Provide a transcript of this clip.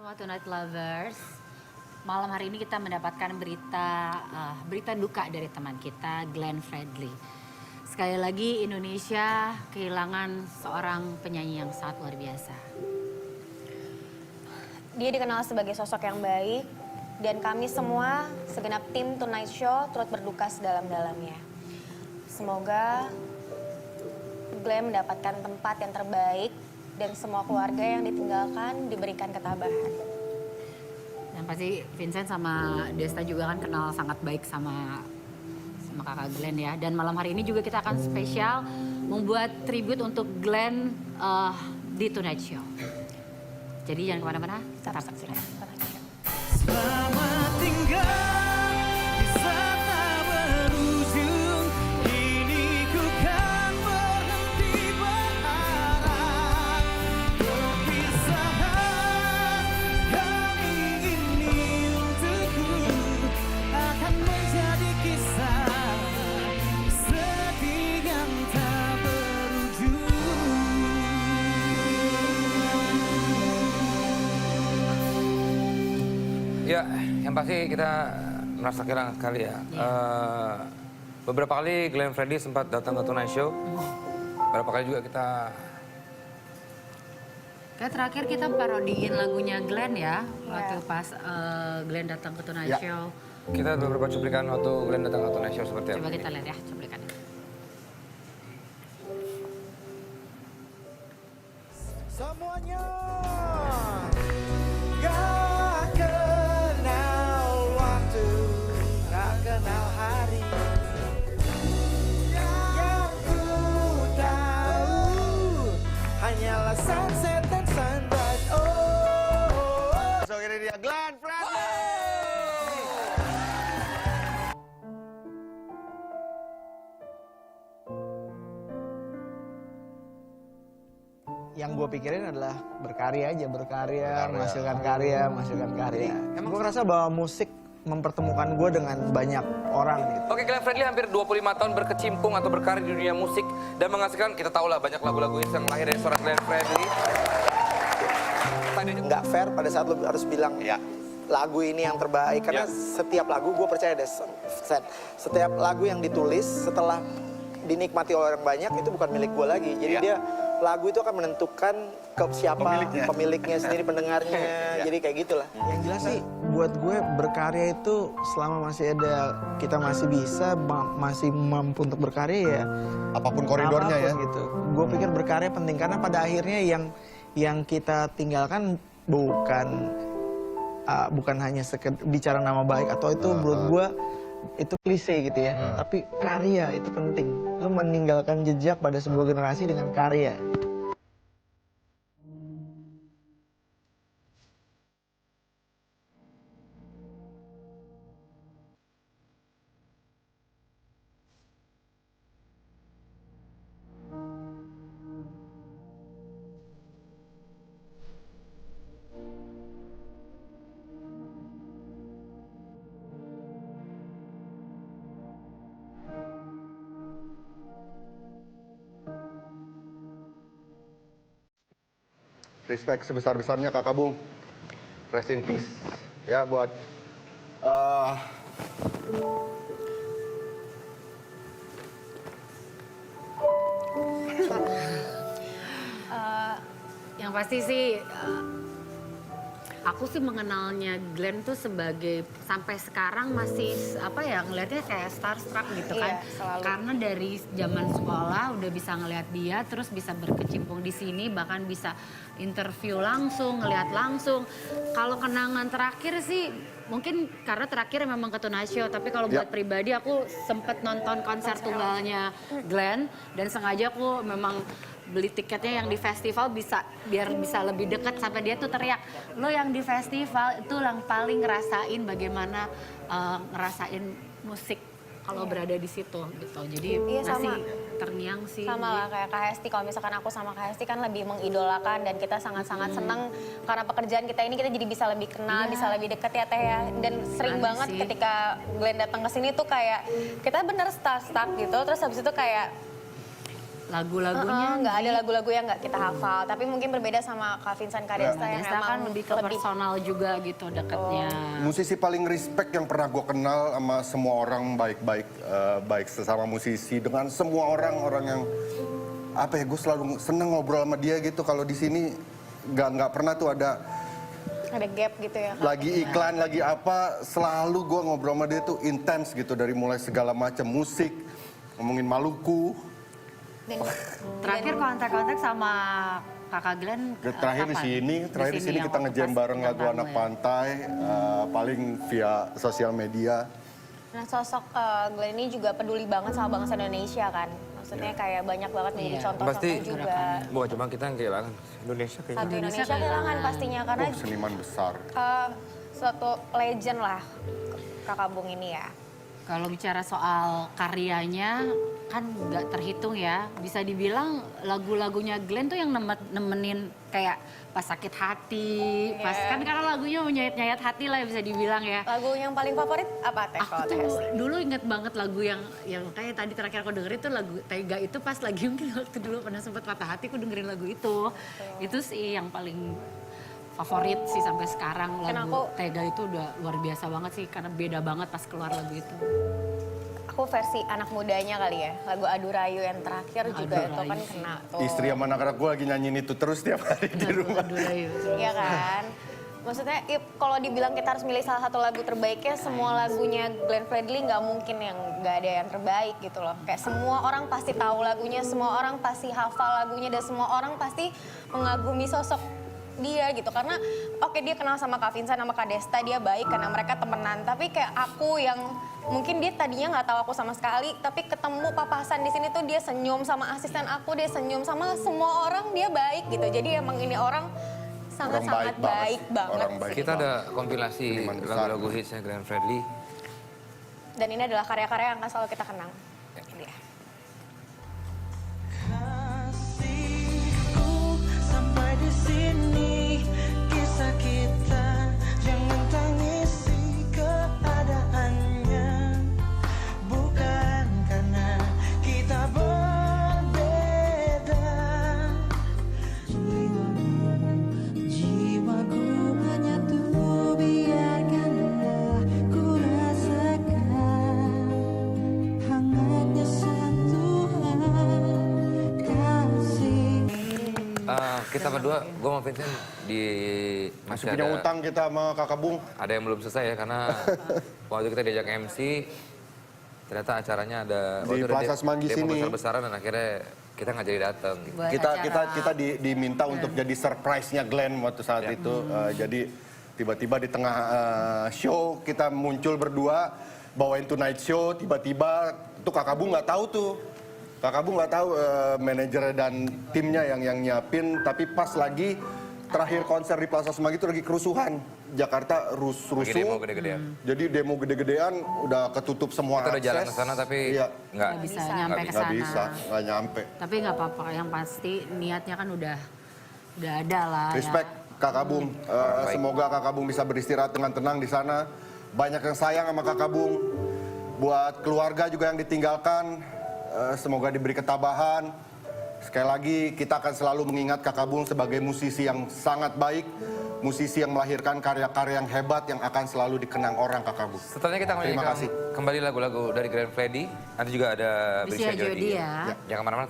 semua Tonight Lovers. Malam hari ini kita mendapatkan berita duka dari teman kita, Glenn Fredly. Sekali lagi Indonesia kehilangan seorang penyanyi yang sangat luar biasa. Dia dikenal sebagai sosok yang baik dan kami semua segenap tim Tonight Show turut berduka sedalam-dalamnya. Semoga Glenn mendapatkan tempat yang terbaik dan semua keluarga yang ditinggalkan diberikan ketabahan. Dan pasti Vincent sama Desta juga kan kenal sangat baik sama kakak Glenn ya. Dan malam hari ini juga kita akan spesial membuat tribute untuk Glenn di Tonight Show. Jadi jangan kemana-mana, tetap saksikan. Selamat tinggal di sana berujung, kini ku kan berhenti berharap. Perpisahan kami ini untukku akan menjadi kisah sedih yang tak berujung. Ya, yang pasti kita merasa kehilangan sekali ya. Beberapa kali Glenn Fredly sempat datang ke Tonight Show. Beberapa kali juga kita... Kayak terakhir kita parodiin lagunya Glenn ya, waktu pas Glenn datang ke Tonight Ya. Show. Kita ada beberapa cuplikan waktu Glenn datang ke Tonight Show seperti apa. Coba kita lihat ya cuplikannya. Semuanya gak kenal waktu, gak kenal hari. Yang ku tahu hanyalah sunset dan sunrise. Oh, so ini dia Glenn Fredly. Yang gue pikirin adalah berkarya aja, menghasilkan karya. Gue ngerasa bahwa musik mempertemukan gue dengan banyak orang gitu. Oke, Glenn Fredly hampir 25 tahun berkecimpung atau berkarir di dunia musik dan menghasilkan, kita tahu lah banyak lagu-lagu yang lahir dari seorang Glenn Fredly. Nggak fair pada saat lu harus bilang lagu ini yang terbaik. Karena setiap lagu, gue percaya deh, Sen, setiap lagu yang ditulis setelah dinikmati oleh orang banyak, itu bukan milik gue lagi. Jadi dia, lagu itu akan menentukan ke siapa pemiliknya sendiri, pendengarnya. Jadi kayak gitulah. Yang jelas sih, buat gue berkarya itu selama masih ada, kita masih bisa, masih mampu untuk berkarya ya. Apapun koridornya ya. Gitu. Gue pikir berkarya penting karena pada akhirnya yang kita tinggalkan bukan hanya bicara nama baik atau itu menurut gue itu klise gitu ya. Tapi karya itu penting. Lu meninggalkan jejak pada sebuah generasi dengan karya. Respect sebesar-besarnya Kakak Bung. Rest in peace. Ya buat Yang pasti sih aku sih mengenalnya Glenn tuh sebagai sampai sekarang masih ngelihatnya kayak starstruck gitu kan. Selalu. Karena dari zaman sekolah udah bisa ngelihat dia, terus bisa berkecimpung di sini, bahkan bisa interview langsung, ngelihat langsung. Kalau kenangan terakhir sih mungkin karena terakhir memang ke Tonight Show, tapi kalau buat pribadi aku sempet nonton konser tunggalnya Glenn dan sengaja aku memang beli tiketnya yang di festival biar bisa lebih dekat sampai dia tuh teriak, lo yang di festival itu yang paling ngerasain bagaimana ngerasain musik kalau berada di situ gitu. Jadi masih terngiang sih. Sama lah kayak Kak Hesti, kalau misalkan aku sama Kak Hesti kan lebih mengidolakan dan kita sangat-sangat senang karena pekerjaan kita ini kita jadi bisa lebih kenal, bisa lebih dekat ya Teh ya. Dan sering banget sih. ketika Glenn datang ke sini tuh kayak kita bener stuck gitu, terus habis itu kayak lagu-lagunya Nggak ada lagu-lagu yang nggak kita hafal, tapi mungkin berbeda sama Kak Vincent Kadesta yang Desta emang kan lebih ke personal juga gitu dekatnya. Musisi paling respect yang pernah gue kenal sama semua orang baik-baik, baik sesama musisi dengan semua orang yang apa ya, gue selalu seneng ngobrol sama dia gitu. Kalau di sini nggak pernah tuh ada gap gitu ya. Kak. lagi iklan lagi apa, selalu gue ngobrol sama dia tuh intens gitu, dari mulai segala macam musik, ngomongin Maluku. Terakhir kontak-kontak sama Kakak Glenn Terakhir di kapan? sini yang kita waktu ngejam pas bareng bintang lagu tamu Anak ya? Pantai, paling via sosial media. Nah sosok Glenn ini juga peduli banget sama bangsa Indonesia kan. Maksudnya kayak banyak banget menjadi Iya. contoh-contoh Pasti juga. bukan cuma kita yang kehilangan, Indonesia kayaknya. Satu Indonesia kehilangan pastinya karena Seniman besar. suatu legend lah Kakak Bung ini ya. Kalau bicara soal karyanya kan nggak terhitung ya. Bisa dibilang lagu-lagunya Glenn tuh yang nemenin kayak pas sakit hati, pas kan karena lagunya menyayat-nyayat hati lah bisa dibilang ya. Lagu yang paling favorit apa Teh? Aku Kalau tuh Teh? dulu inget banget lagu yang kayak tadi terakhir aku dengerin tuh lagu Tega itu pas lagi mungkin waktu dulu pernah sempet patah hati aku dengerin lagu itu. Itu sih yang paling favorit sih sampai sekarang Kan lagu Tega itu udah luar biasa banget sih karena beda banget pas keluar lagu itu. Aku versi anak mudanya kali ya. Lagu Adu Rayu yang terakhir juga itu kan kena tuh. Istri sama anak-anak gue lagi nyanyiin itu terus tiap hari di rumah. Aduh, Rayu. Iya kan? Maksudnya kalau dibilang kita harus milih salah satu lagu terbaiknya, semua lagunya Glenn Fredly nggak mungkin yang nggak ada yang terbaik gitu loh. Kayak semua orang pasti tahu lagunya, semua orang pasti hafal lagunya, dan semua orang pasti mengagumi sosok dia gitu. Karena oke dia kenal sama Kak Vincent sama Kak Desta, dia baik karena mereka temenan. Tapi kayak aku yang mungkin dia tadinya nggak tahu aku sama sekali, tapi ketemu papasan di sini tuh dia senyum sama asisten aku, dia senyum sama semua orang, dia baik gitu. Jadi emang ini orang sangat-sangat baik banget. Orang baik Kita ada banget. kompilasi Seniman besar. lagu-lagu hitsnya Glenn Fredly. Dan ini adalah karya-karya yang akan selalu kita kenang. Ini dia. Kasihku sampai di sini kisah kita, jangan tangisi keadaannya, bukan karena kita berbeda. Jiwaku menyatu, biarkanlah ku rasakan hangatnya sentuhan kasih. Kita berdua, gue sama Vincent Masih punya utang kita sama Kakak Bung. ada yang belum selesai ya karena waktu kita diajak MC ternyata acaranya ada Di waktu ada Plaza Semanggi demo sini. besar-besaran dan akhirnya kita nggak jadi datang. Buat Kita acara- diminta untuk jadi surprise-nya Glenn waktu saat itu. Jadi tiba-tiba di tengah show kita muncul berdua bawain Tonight Show, tiba-tiba tuh Kakak Bung nggak tahu tuh. Kakak Bung nggak tahu manajer dan timnya yang nyiapin, tapi pas lagi terakhir konser di Plaza Semanggi itu lagi kerusuhan. Jakarta Lagi rusuh. demo gede-gedean. Jadi demo gede-gedean udah ketutup semua Kita udah jalan akses. ke sana tapi Iya, nggak Nggak bisa nyampe ke nggak sana. bisa, nggak nyampe. Tapi nggak apa-apa, yang pasti niatnya kan udah ada lah. Respect Ya. Kakak Bung. Semoga Kakak Bung bisa beristirahat dengan tenang di sana. Banyak yang sayang sama Kakak Bung. Buat keluarga juga yang ditinggalkan, semoga diberi ketabahan. Sekali lagi kita akan selalu mengingat Kakak Bung sebagai musisi yang sangat baik, musisi yang melahirkan karya-karya yang hebat yang akan selalu dikenang orang, Kakak Bung. setelahnya kita Terima menyanyikan kasih. kembali lagu-lagu dari Glenn Fredly. Nanti juga ada Prisya Prisya Jodi. Jodi ya. Jangan kemana-mana.